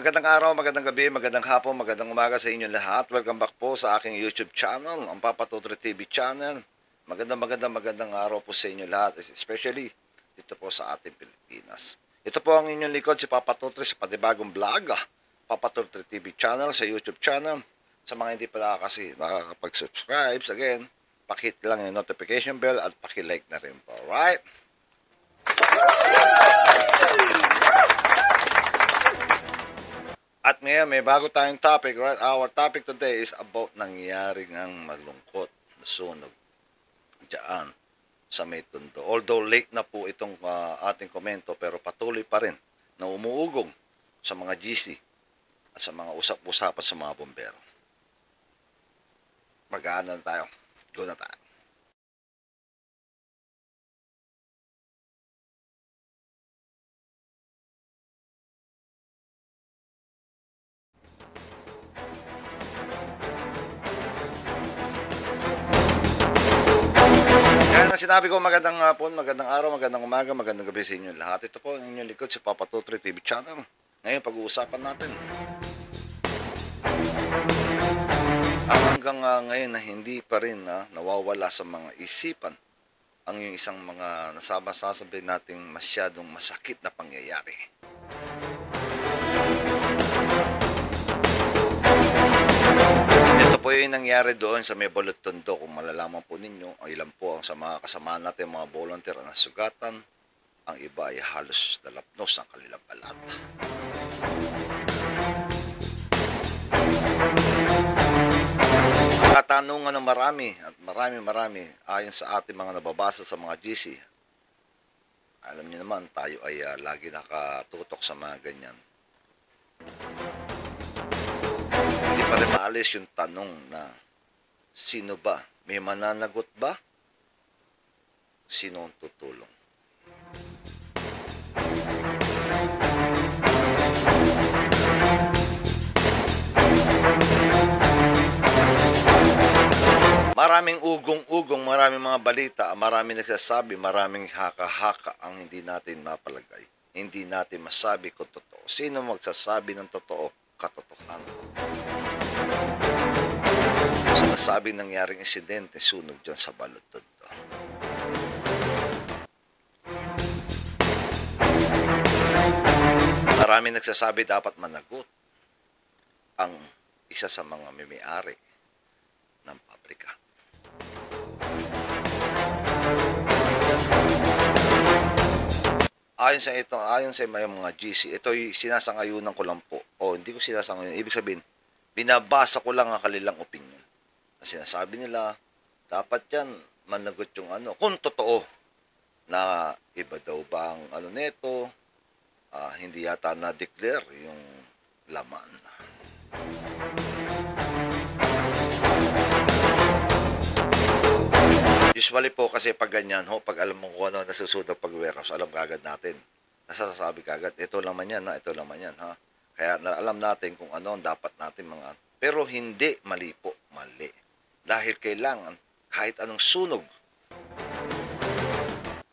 Magandang araw, magandang gabi, magandang hapon, magandang umaga sa inyo lahat. Welcome back po sa aking YouTube channel, ang Papa Tutri TV channel. Magandang araw po sa inyo lahat, especially dito po sa ating Pilipinas. Ito po ang inyong likod, si Papa Tutri sa panibagong vlog, Papa Tutri TV channel sa YouTube channel. Sa mga hindi pa nakakapag-subscribe, again, pakihit lang yung notification bell at pakilike na rin po, right? At ngayon, may bago tayong topic, right? Our topic today is about nangyaring ang malungkot na sunog diyan sa may Tondo. Although late na po itong ating komento, pero patuloy pa rin na umuugong sa mga GC at sa mga usap-usapan sa mga bombero. Mag-aano na tayo. Go na tayo. Kaya na sinabi ko magandang hapon, magandang araw, magandang umaga, magandang gabi sa inyo lahat. Ito po ang inyong likod si Papa Tutri TV channel. Ngayon pag-uusapan natin ang hanggang ngayon na hindi pa rin nawawala sa mga isipan ang yung isang mga nasasabi nating masyadong masakit na pangyayari. Ito po yung nangyari doon sa may Balot Tondo. Kung malalaman po ninyo, ilan po sa mga kasama natin, mga volunteer na sugatan. Ang iba ay halos dalapnos ang kanilang balat. Ang katanungan ng marami at marami ayon sa ating mga nababasa sa mga GC. Alam niyo naman, tayo ay lagi nakatutok sa mga ganyan. Hindi pa rin maalis yung tanong na sino ba? May mananagot ba? Sino ang tutulong? Maraming ugong-ugong, maraming mga balita, maraming nagsasabi, maraming haka-haka ang hindi natin mapalagay. Hindi natin masabi kung totoo. Sino magsasabi ng totoo? Katotohanan. Sa nasabing nangyaring insidente, sunog dyan sa Balot Tondo. Maraming nagsasabi dapat managot ang isa sa mga may-ari ng pabrika. Ayon sa mga GC, ito'y sinasangayunan ko lang po. O hindi ko sinasangayunan. Ibig sabihin, binabasa ko lang ang kanilang opinion. Sinasabi nila, dapat yan, managot yung kung totoo na iba daw ba ang neto, hindi yata na-declare yung laman. Usually po kasi pag ganyan, pag alam mo kung ano nasusunod pag warehouse, alam kagad natin. Nasasabi kagad, ito laman yan, ito laman yan, Kaya alam natin kung ano ang dapat natin Pero hindi mali po, mali. Dahil kailangan, kahit anong sunog,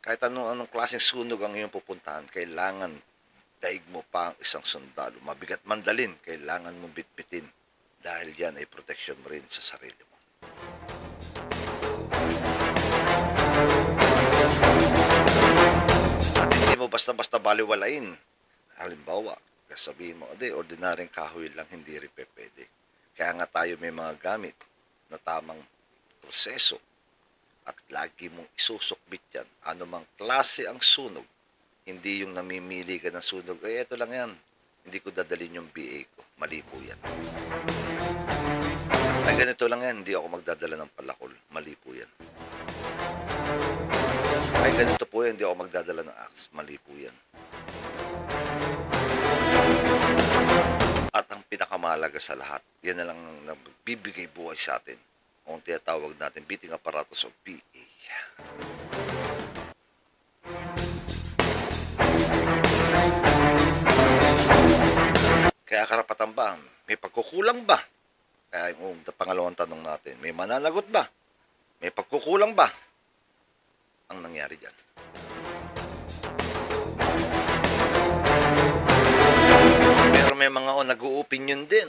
kahit anong klaseng sunog ang iyong pupuntahan, kailangan daig mo pa ang isang sundalo. Mabigat man dalin, kailangan mong bitbitin. Dahil yan ay protection mo rin sa sarili mo. At hindi mo basta-basta baliwalain. Halimbawa, sabihin mo, ordinaryong kahoy lang, hindi rin pwede. Kaya nga tayo may mga gamit na tamang proseso at lagi mong isusukbit yan. Ano mang klase ang sunog, hindi yung namimili ka ng sunog, ito lang yan. Hindi ko dadalhin yung BA ko. Mali po yan. Ay, ganito lang yan. Hindi ako magdadala ng palakol. Mali po yan. Ay, ganito po yan. Hindi ako magdadala ng axe. Mali po yan. At ang pinakamahalaga sa lahat, yan na lang ang nagbibigay buhay sa atin. Kung tinatawag natin, beating apparatus of PA. Kaya karapatan ba? May pagkukulang ba? Kaya yung pangalawang tanong natin, may mananagot ba? May pagkukulang ba ang nangyari dyan? Pero may mga nag-o-opinion din.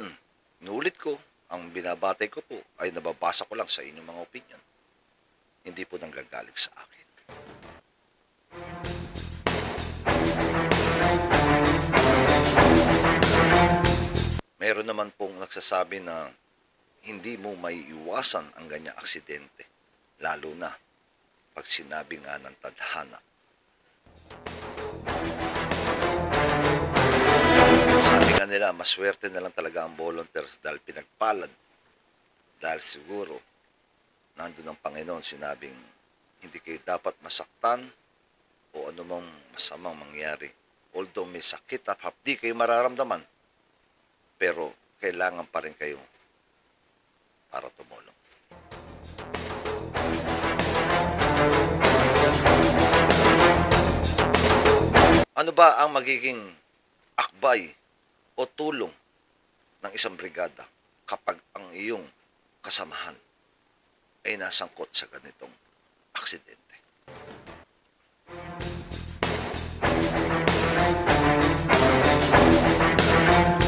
Inulit ko, ang binabatay ko po ay nababasa ko lang sa inyong mga opinion. Hindi po nanggagaling sa akin. Meron naman pong nagsasabi na hindi mo may iwasan ang ganyang aksidente, lalo na pag sinabi nga ng tadhana. Sabi nga nila, maswerte na lang talaga ang volunteers dahil pinagpalad. Dahil siguro, nandun ang Panginoon sinabing, hindi kayo dapat masaktan o anumang masamang mangyari. Although may sakit at hapdi kayo mararamdaman, pero kailangan pa rin kayo para tumulong. Ano ba ang magiging akbay o tulong ng isang brigada kapag ang iyong kasamahan ay nasangkot sa ganitong aksidente?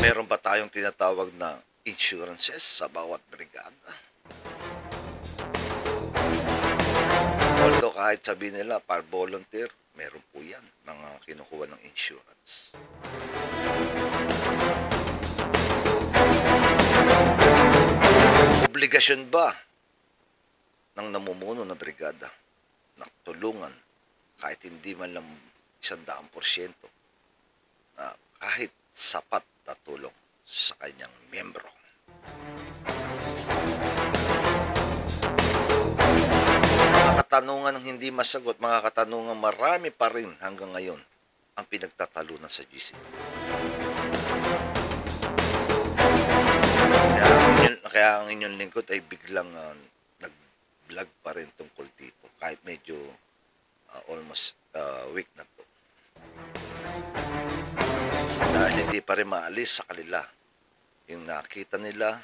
Meron ba tayong tinatawag na insurances sa bawat brigada? Although kahit sabihin nila par volunteer, meron po yan, mga kinukuha ng insurance. Obligasyon ba ng namumuno ng brigada na tulungan kahit hindi man lang 100% na kahit sapat na tulong sa kanyang miyembro? Mga katanungan ng hindi masagot, mga katanungan marami pa rin hanggang ngayon ang pinagtatalunan sa GC. Kaya ang inyong lingkod ay biglang nag-vlog pa rin tungkol dito kahit medyo almost week na to. Dahil hindi pa rin maalis sa kanila yung nakita nila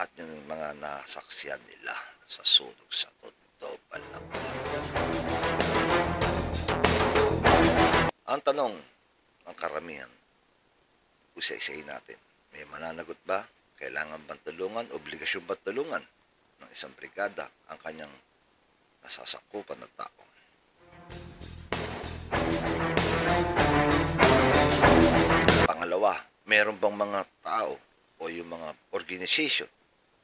at yung mga nasaksiyan nila sa sunog sa Tondo, Balapal. Ang tanong ng karamihan, usay-isay natin, may mananagot ba? Kailangan bang tulungan? Obligasyon ba tulungan ng isang brigada ang kanyang nasasakupan ng tao? Pangalawa, meron bang mga tao o yung mga organization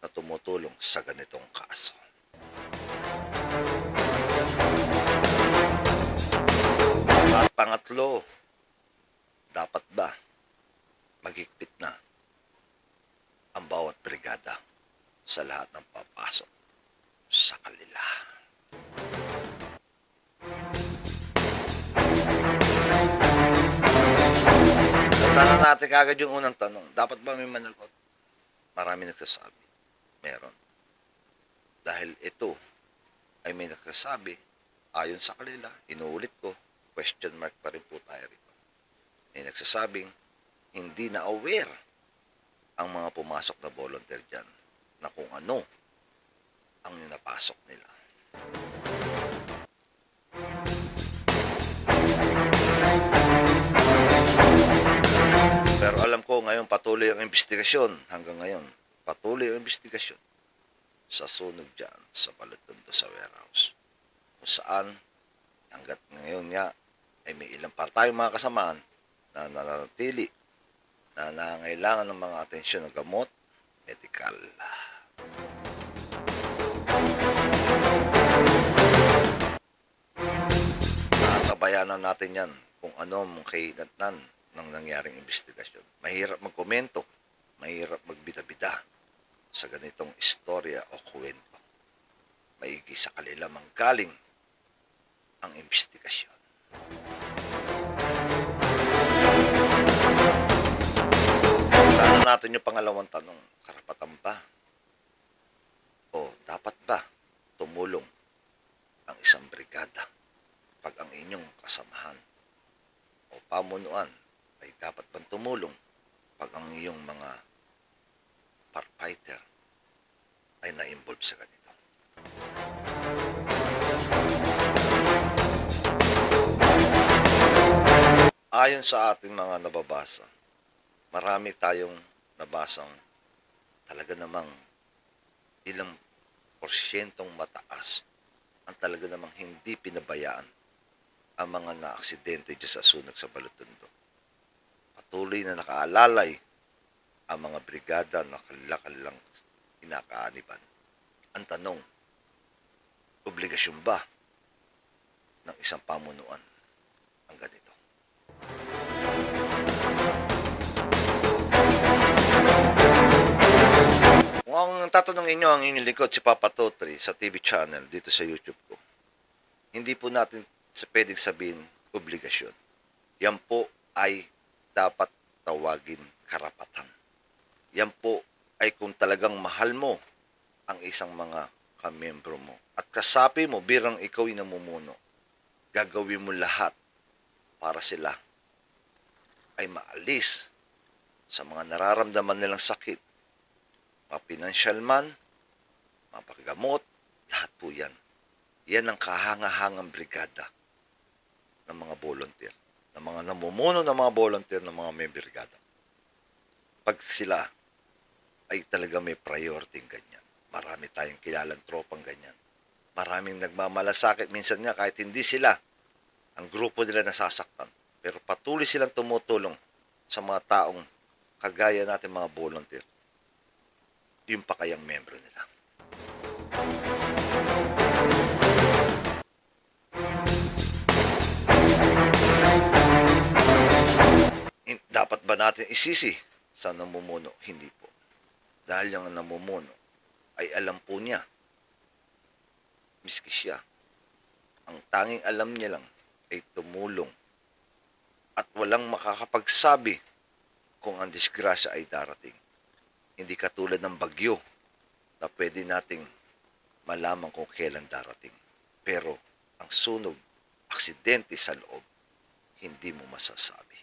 na tumutulong sa ganitong kaso? At pangatlo, dapat ba magigpit na ang bawat brigada sa lahat ng papasok sa kanila? Tanong natin kagad yung unang tanong. Dapat ba may managot? Marami nagsasabi. Meron. Dahil ito ay may nagsasabi, ayon sa kanila, inuulit ko, question mark pa rin po tayo rito. May nagsasabing, hindi na aware ang mga pumasok na volunteer dyan na kung ano ang napasok nila. Pero alam ko ngayon patuloy ang investigasyon. Hanggang ngayon, patuloy ang investigasyon sa sunog dyan sa Balatondo sa warehouse. Kung saan, hanggat ngayon nga, ay may ilang pa tayong mga kasamaan na nananatili na nangailangan ng mga atensyon ng gamot, medical. Natabayanan natin yan kung ano ang kahinatnan ng nangyaring investigasyon. Mahirap magkomento, mahirap magbida-bida sa ganitong istorya o kwento. Maigi sa kanila manggaling ang investigasyon. Tanong natin yung pangalawang tanong, karapatan ba o dapat ba tumulong ang isang brigada pag ang inyong kasamahan o pamunuan ay dapat bang tumulong pag ang iyong mga firefighter ay na-involve sa ganito? Ayon sa ating mga nababasa, marami tayong nabasang talaga namang ilang porsyentong mataas ang talaga namang hindi pinabayaan ang mga naaksidente dyan sa sunog sa Balotondo. Patuloy na nakaalalay ang mga brigada na kanilang kinakaaniban. Ang tanong, obligasyon ba ng isang pamunuan ang ganito? Kung ang tatanungin nyo ang inyong lingkod si Papa Totri sa TV channel dito sa YouTube ko, hindi po natin pwedeng sabihin obligasyon. Yan po ay dapat tawagin karapatan. Yan po ay kung talagang mahal mo ang isang mga kamiyembro mo at kasapi mo birang ikaw ay namumuno, gagawin mo lahat para sila ay maalis sa mga nararamdaman nilang sakit, mapinansyal man, mapagamot, lahat po yan. Yan ang kahanga-hangang brigada ng mga volunteer, ng mga namumuno ng mga volunteer ng mga may brigada. Pag sila ay talaga may priority ganyan. Marami tayong kilalang tropang ganyan. Maraming nagmamalasakit. Minsan nga kahit hindi sila, ang grupo nila nasasaktan. Pero patuloy silang tumutulong sa mga taong kagaya natin mga volunteer. Yung pa kayang membro nila. Dapat ba natin isisi sa namumuno? Hindi po. Dahil yung namumuno ay alam po niya, miski siya, ang tanging alam niya lang ay tumulong at walang makakapagsabi kung ang disgrasya ay darating. Hindi katulad ng bagyo na pwede nating malaman kung kailan darating. Pero ang sunog, aksidente sa loob, hindi mo masasabi.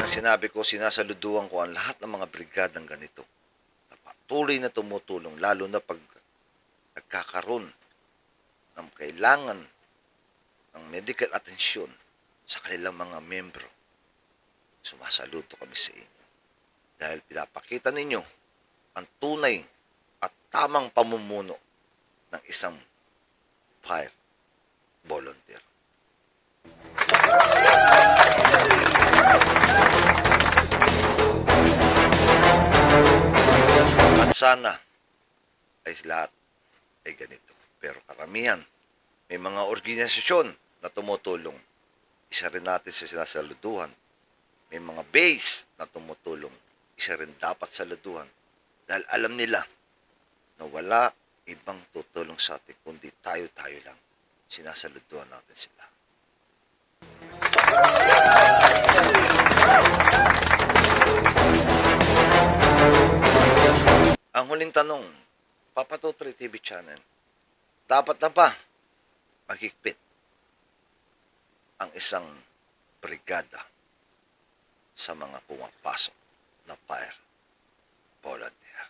Sinabi ko, sinasaluduan ko ang lahat ng mga brigadang ganito na patuloy na tumutulong, lalo na pag nagkakaroon ng kailangan ng medical atensyon sa kanilang mga membro. Sumasaludo kami sa inyo dahil pinapakita ninyo ang tunay at tamang pamumuno ng isang fire volunteer. At sana ay lahat ay ganito. Pero karamihan, may mga organisasyon na tumutulong. Isa rin natin sa sinasaluduhan. May mga base na tumutulong. Isa rin dapat saluduhan. Dahil alam nila na wala ibang tutulong sa atin kundi tayo-tayo lang. Sinasaluduhan natin sila. Ang huling tanong, Papa Totri TV channel, dapat na ba maghigpit ang isang brigada sa mga pumapasok na fire volunteer?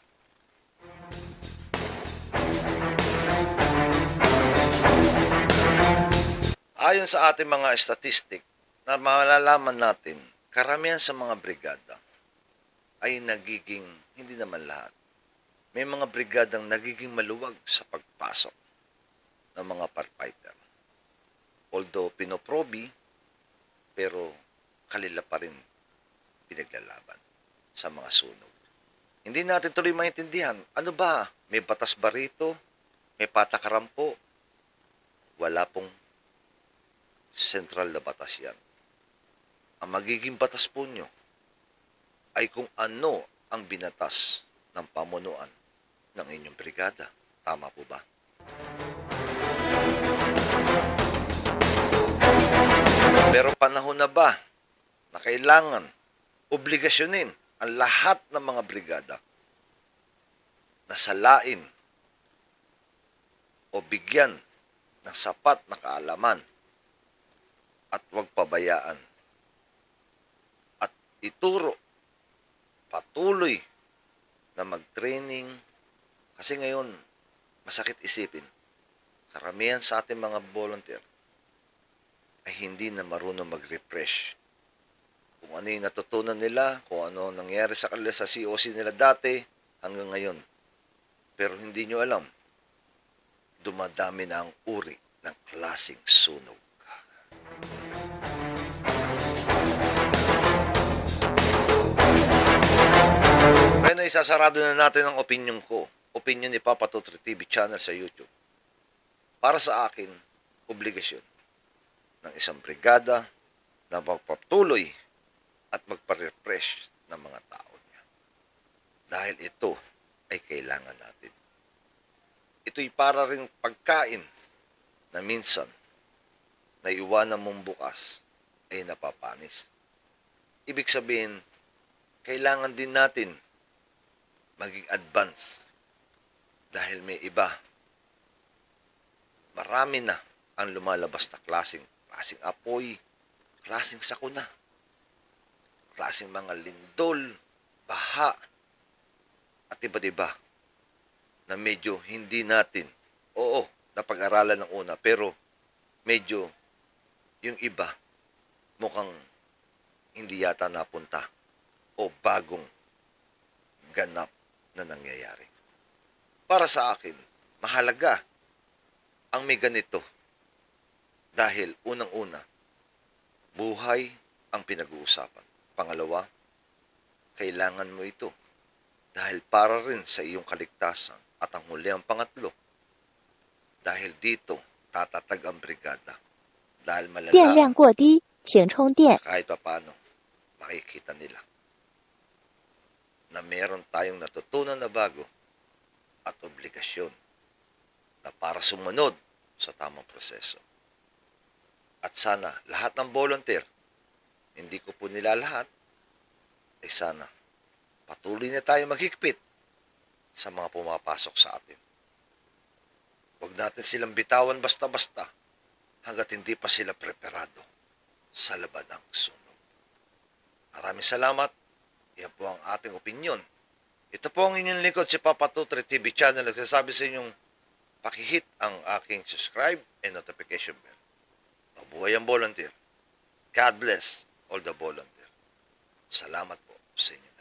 Ayon sa ating mga statistic, na malalaman natin, karamihan sa mga brigada ay nagiging, hindi naman lahat, may mga brigadang nagiging maluwag sa pagpasok ng mga firefighter. Although pinoprobi, pero kalila pa rin pinaglalaban sa mga sunog. Hindi natin tuloy maintindihan, ano ba? May batas ba rito? May patakaran po? Wala pong sentral na batas yan. Ang magiging batas po nyo ay kung ano ang binatas ng pamunuan ng inyong brigada. Tama po ba? Pero panahon na ba na kailangan obligasyonin ang lahat ng mga brigada na salain o bigyan ng sapat na kaalaman at huwag pabayaan at ituro patuloy na mag-training kasi ngayon masakit isipin karamihan sa ating mga volunteer ay hindi na marunong mag-refresh. Kung ano yung natutunan nila, kung ano nangyari sa kanila sa COC nila dati hanggang ngayon. Pero hindi nyo alam, dumadami na ang uri ng klaseng sunog. Bueno, isasarado na natin ang opinion ko. Opinion ni Papa Tutri TV channel sa YouTube. Para sa akin, obligasyon ng isang brigada na magpatuloy at magpa-refresh ng mga tao niya. Dahil ito ay kailangan natin. Ito'y para ring pagkain na minsan na iwanan mong bukas ay napapanis. Ibig sabihin, kailangan din natin maging advance dahil may iba. Marami na ang lumalabas na klaseng apoy, klaseng sakuna, klaseng mga lindol, baha, at iba't iba na medyo hindi natin, oo, napag-aralan ng una, pero medyo yung iba mukhang hindi yata napunta o bagong ganap na nangyayari. Para sa akin, mahalaga ang may ganito dahil unang-una, buhay ang pinag-uusapan. Pangalawa, kailangan mo ito dahil para rin sa iyong kaligtasan. At ang huli ang pangatlo, dahil dito tatatag ang brigada. Dahil 电量 malala 过低，请充电。 kahit pa paano makikita nila na meron tayong natutunan na bago at obligasyon na para sumunod sa tamang proseso. At sana lahat ng volunteer, hindi ko po nila lahat, ay sana patuloy na tayo maghigpit sa mga pumapasok sa atin. Huwag natin silang bitawan basta-basta hanggat hindi pa sila preparado sa laban ng sunog. Maraming salamat. Yan po ang ating opinyon. Ito po ang inyong lingkod si Papa Tutri TV channel. Nagsasabi sa inyong pakihit ang aking subscribe and notification bell. Mabuhay ang volunteer. God bless all the volunteer. Salamat po sa inyo.